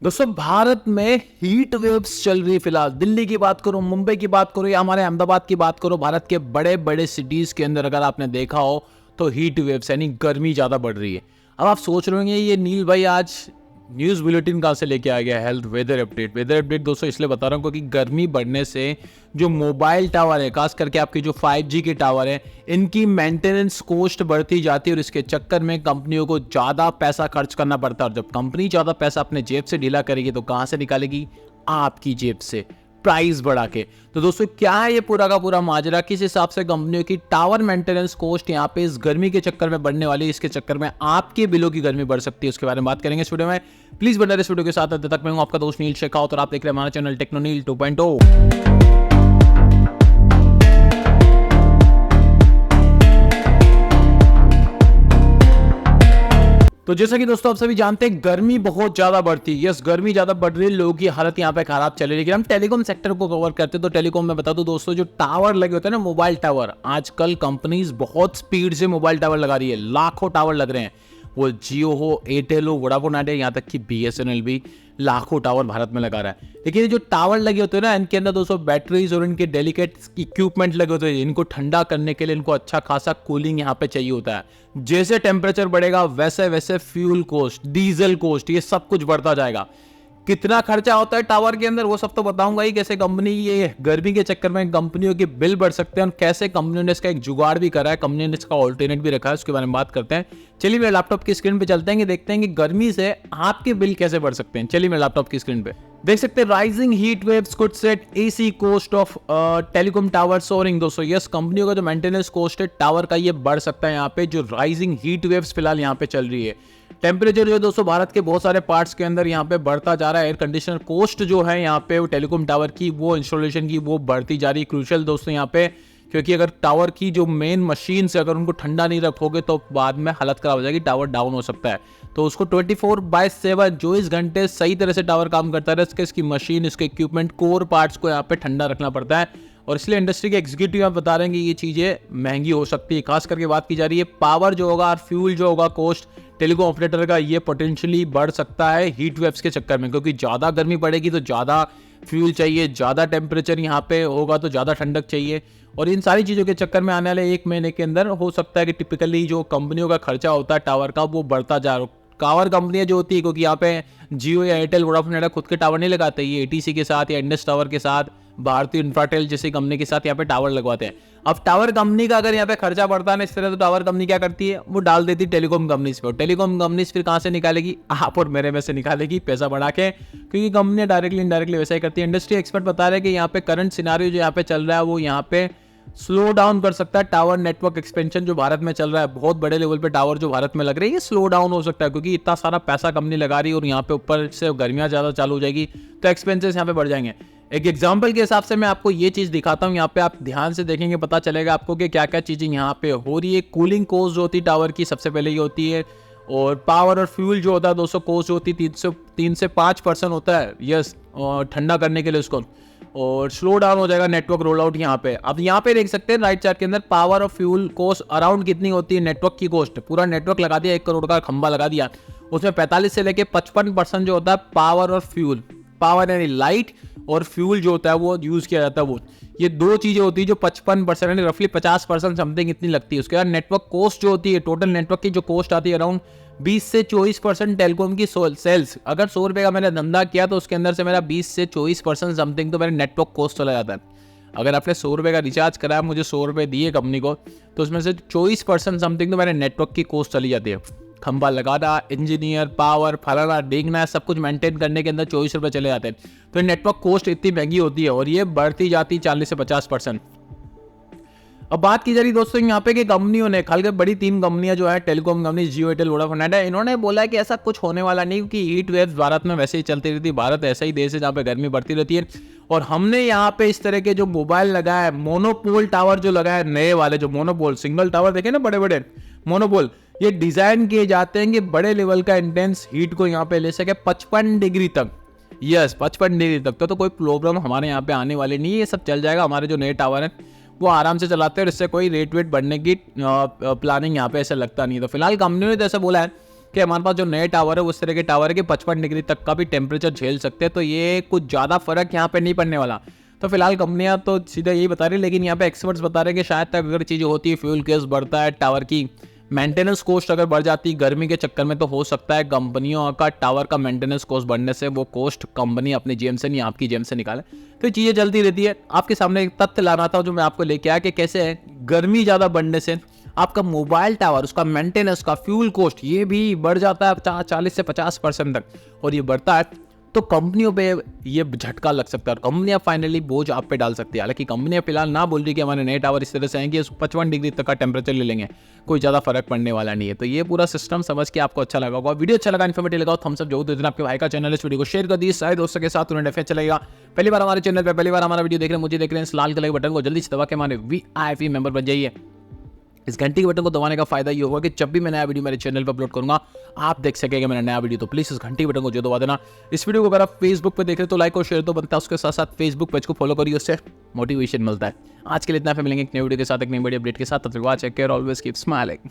दोस्तों भारत में heat waves चल रही है फिलहाल। दिल्ली की बात करो, मुंबई की बात करो या हमारे अहमदाबाद की बात करो, भारत के बड़े बड़े सिटीज के अंदर अगर आपने देखा हो तो हीट वेव्स यानी गर्मी ज़्यादा बढ़ रही है। अब आप सोच रहे होंगे ये नील भाई आज न्यूज़ बुलेटिन कहाँ से लेके आ गया, हेल्थ वेदर अपडेट दोस्तों इसलिए बता रहा हूँ क्योंकि गर्मी बढ़ने से जो मोबाइल टावर है, खास करके आपके जो 5G के टावर हैं, इनकी मेंटेनेंस कॉस्ट बढ़ती जाती है और इसके चक्कर में कंपनियों को ज़्यादा पैसा खर्च करना पड़ता है। और जब कंपनी ज़्यादा पैसा अपने जेब से ढीला करेगी तो कहाँ से निकालेगी? आपकी जेब से, प्राइस बढ़ा के। तो दोस्तों क्या है ये पूरा का पूरा माजरा, किस हिसाब से कंपनियों की टावर मेंटेनेंस कॉस्ट यहाँ पे इस गर्मी के चक्कर में बढ़ने वाली है, इसके चक्कर में आपके बिलों की गर्मी बढ़ सकती है, उसके बारे में बात करेंगे इस वीडियो में। प्लीज बने रहिए इस वीडियो के साथ। अंत तक मैं हूं आपका दोस्त नील शेखावत और आप देख रहे हैं हमारा चैनल टेक्नोनील 2.0। तो जैसा कि दोस्तों आप सभी जानते हैं गर्मी बहुत ज्यादा बढ़ती है। यस, गर्मी ज्यादा बढ़ रही है, लोगों की हालत यहाँ पे खराब चल रही है। लेकिन हम टेलीकॉम सेक्टर को कवर करते हैं तो टेलीकॉम में बता दूं दोस्तों, जो टावर लगे होते हैं ना, मोबाइल टावर, आजकल कंपनीज बहुत स्पीड से मोबाइल टावर लगा रही है। लाखों टावर लग रहे हैं, वो जियो हो, एयरटेल हो, वोडाफोन आइडिया, यहाँ तक कि BSNL भी लाखों टावर भारत में लगा रहा है। लेकिन ये जो टावर लगे होते हैं ना, इनके अंदर दोस्तों बैटरीज और इनके डेलिकेट इक्विपमेंट लगे होते हैं। इनको ठंडा करने के लिए इनको अच्छा खासा कूलिंग यहाँ पे चाहिए होता है। जैसे टेम्परेचर बढ़ेगा वैसे वैसे फ्यूल कॉस्ट, डीजल कॉस्ट, ये सब कुछ बढ़ता जाएगा। कितना खर्चा होता है टावर के अंदर वो सब तो बताऊंगा ही। कैसे कंपनी ये गर्मी के चक्कर में कंपनियों के बिल बढ़ सकते हैं और कैसे कंपनियों ने इसका एक जुगाड़ भी करा है, कंपनी ने इसका ऑल्टरनेट भी रखा है, उसके बारे में बात करते हैं। चलिए मेरे लैपटॉप की स्क्रीन पे चलते हैं, देखते हैं कि गर्मी से आपके बिल कैसे बढ़ सकते हैं। चलिए मेरे लैपटॉप की स्क्रीन पे देख सकते हैं, rising heat waves could set AC cost of telecom tower soaring. दोस्तों यस, कंपनियों का जो मेंटेनेंस कॉस्ट है टावर का ये बढ़ सकता है यहाँ पे, जो राइजिंग हीट वेव्स फिलहाल यहाँ पे चल रही है। टेम्परेचर जो है दोस्तों भारत के बहुत सारे पार्ट्स के अंदर यहाँ पे बढ़ता जा रहा है। एयर कंडीशनर कॉस्ट जो है यहाँ पे वो टेलीकॉम टावर की, वो इंस्टॉलेशन की, वो बढ़ती जा रही है। क्रूशियल दोस्तों यहाँ पे, क्योंकि अगर टावर की जो मेन मशीन से अगर उनको ठंडा नहीं रखोगे तो बाद में हालत खराब हो जाएगी, टावर डाउन हो सकता है। तो उसको 24/7 24 घंटे सही तरह से टावर काम करता है, इसकी मशीन, इसके इक्विपमेंट, कोर पार्ट्स को यहाँ पे ठंडा रखना पड़ता है। और इसलिए इंडस्ट्री के एग्जीक्यूटिव आप बता रहे हैं कि ये चीज़ें महंगी हो सकती है। खास करके बात की जा रही है पावर जो होगा और फ्यूल जो होगा कॉस्ट टेलीकॉम ऑपरेटर का, ये पोटेंशियली बढ़ सकता है हीट वेव्स के चक्कर में, क्योंकि ज़्यादा गर्मी पड़ेगी तो ज़्यादा फ्यूल चाहिए, ज़्यादा टेम्परेचर यहाँ पे होगा तो ज़्यादा ठंडक चाहिए। और इन सारी चीज़ों के चक्कर में आने वाले 1 महीने के अंदर हो सकता है कि टिपिकली जो कंपनियों का खर्चा होता है टावर का वो बढ़ता जा रहा। टावर कंपनियां जो होती है, क्योंकि यहाँ पे जियो या एयरटेल, वोडाफोन आइडिया खुद के टावर नहीं लगाते, ये ATC के साथ या इंडस टावर के साथ, भारतीय इंफ्राटेल जैसी कंपनी के साथ यहाँ पे टावर लगवाते हैं। अब टावर कंपनी का अगर यहाँ पे खर्चा बढ़ता है ना इस तरह, तो टावर कंपनी क्या करती है, वो डाल देती है टेलीकॉम कंपनीज पे। और टेलीकॉम कंपनीज फिर कहाँ से निकालेगी? आप और मेरे में से निकालेगी, पैसा बढ़ा के, क्योंकि कंपनियां डायरेक्टली इनडायरेक्टली वैसा ही करती है। इंडस्ट्री एक्सपर्ट बता रहे हैं कि यहाँ पे करंट सिनारियो जो यहाँ पे चल रहा है वो यहाँ पे स्लो डाउन कर सकता है टावर नेटवर्क एक्सपेंशन जो भारत में चल रहा है। बहुत बड़े लेवल पे टावर जो भारत में लग रहे हैं ये स्लो डाउन हो सकता है, क्योंकि इतना सारा पैसा कंपनी लगा रही है और यहाँ पे ऊपर से गर्मियाँ ज़्यादा चालू हो जाएगी तो एक्सपेंसेस यहाँ पे बढ़ जाएंगे। एक एग्जांपल के हिसाब से मैं आपको ये चीज़ दिखाता हूँ, यहाँ पे आप ध्यान से देखेंगे पता चलेगा आपको कि क्या क्या चीज़ें यहाँ पे हो रही है। कूलिंग कॉस्ट जो होती है टावर की सबसे पहले ये होती है, और पावर और फ्यूल जो होता है दोस्तों कॉस्ट जो होती है 3 से 5% होता है। यस, ठंडा करने के लिए उसको, और स्लो डाउन हो जाएगा नेटवर्क रोल आउट यहाँ पे। अब यहाँ पे देख सकते हैं राइट चार्ट के अंदर पावर और फ्यूल कॉस्ट अराउंड कितनी होती है नेटवर्क की कॉस्ट। पूरा नेटवर्क लगा दिया, 1 करोड़ का खंबा लगा दिया, उसमें 45 से लेके 55% जो होता है पावर और फ्यूल, पावर यानी लाइट, और फ्यूल जो होता है वो यूज किया जाता है। वो ये दो चीजें होती है जो 55% यानी रफली 50% समथिंग इतनी लगती है। उसके बाद नेटवर्क कॉस्ट जो होती है, टोटल नेटवर्क की जो कॉस्ट आती है अराउंड 20 से 24% टेलीकॉम की सेल्स। अगर 100 रुपये का मैंने धंधा किया तो उसके अंदर से मेरा 20 से 24% समथिंग तो मेरे नेटवर्क कॉस्ट चला जाता है। अगर आपने 100 रुपये का रिचार्ज कराया, मुझे 100 रुपये दिए कंपनी को, तो उसमें से 24% समथिंग तो मेरे नेटवर्क की कॉस्ट चली जाती है। खंबा लगाना, इंजीनियर, पावर, फलाना देखना, सब कुछ मेंटेन करने के अंदर 24 रुपये चले जाते हैं। तो नेटवर्क कॉस्ट इतनी महंगी होती है और ये बढ़ती जाती 40 से 50%। अब बात की जा रही दोस्तों यहाँ पे कि कंपनियों ने, खाल के बड़ी 3 कंपनियां जो है टेलीकॉम कंपनी, जियो, एयरटेल, वोडाफोन आइडिया, इन्होंने बोला है कि ऐसा कुछ होने वाला नहीं, क्योंकि हीट वेव्स भारत में वैसे ही चलती रहती है। भारत ऐसा ही देश है जहाँ पे गर्मी बढ़ती रहती है। और हमने यहाँ पे इस तरह के जो मोबाइल लगाया है, मोनोपोल टावर जो लगाया है, नए वाले जो मोनोपोल सिंगल टावर देखे ना, बड़े बड़े मोनोपोल, ये डिजाइन किए जाते हैं कि बड़े लेवल का इंटेंस हीट को यहाँ पे ले सके 55 डिग्री तक। यस, 55 डिग्री तक तो कोई प्रॉब्लम हमारे यहाँ पे आने वाली नहीं है, ये सब चल जाएगा। हमारे जो नए टावर हैं वो आराम से चलाते हैं और इससे कोई रेट वेट बढ़ने की प्लानिंग यहाँ पे ऐसा लगता नहीं है। तो फिलहाल कंपनी ने तो ऐसा बोला है कि हमारे पास जो नए टावर है उस तरह के टावर है कि 55 डिग्री तक का भी टेम्परेचर झेल सकते हैं, तो ये कुछ ज़्यादा फर्क यहाँ पे नहीं पड़ने वाला। तो फिलहाल कंपनियां तो सीधा यही बता रही है, लेकिन यहाँ पे एक्सपर्ट्स बता रहे हैं कि शायद तक अगर चीज़ें होती है, फ्यूल केस बढ़ता है, टावर की मेंटेनेंस कॉस्ट अगर बढ़ जाती है गर्मी के चक्कर में, तो हो सकता है कंपनियों का टावर का मेंटेनेंस कॉस्ट बढ़ने से वो कॉस्ट कंपनी अपनी जेब से नहीं आपकी जेब से निकाले। तो ये चीज़ें चलती रहती है। आपके सामने एक तथ्य लाना था जो मैं आपको लेके आया कि कैसे है गर्मी ज़्यादा बढ़ने से आपका मोबाइल टावर, उसका मेंटेनेंस का फ्यूल कॉस्ट ये भी बढ़ जाता है 40 से 50% तक। और ये बढ़ता है तो कंपनियों पे ये झटका लग सकता है और कंपनियां फाइनली बोझ आप पे डाल सकती है। हालांकि कंपनियां फिलहाल ना बोल रही कि हमारे नए टावर इस तरह से हैं कि 55 डिग्री तक का टेम्परेचर ले लेंगे, कोई ज़्यादा फर्क पड़ने वाला नहीं है। तो ये पूरा सिस्टम समझ के आपको अच्छा लगा होगा। वीडियो अच्छा लगा, इन्फॉर्मेटिव लगा, थम्स अप जरूर दे देना। आपके भाई का चैनल इस वीडियो को शेयर कर दिए सारे दोस्तों के साथ, उन्हें डेफिनेट चलेगा। पहली बार हमारे चैनल पर पहली बार हमारा वीडियो देख रहे हैं, मुझे देख रहे हैं, इस लाल कलर के बटन को जल्दी से दबा के हमारे VIP मेंबर बन जाइए। इस घंटी के बटन को दबाने का फायदा ये होगा कि जब भी मैं नया वीडियो मेरे चैनल पर अपलोड करूंगा आप देख सकेंगे मेरा नया वीडियो। तो प्लीज इस घंटी के बटन को जो दबा देना। इस वीडियो को अगर आप फेसबुक पे देख रहे हो तो लाइक और शेयर तो बनता है, उसके साथ साथ फेसबुक पेज को फॉलो करिए, उससे मोटिवेशन मिलता है। आज के लिए इतना, फिर मिलेंगे एक नई वीडियो के साथ, एक नई बड़ी अपडेट के साथ। तब तक check care, always keep smiling.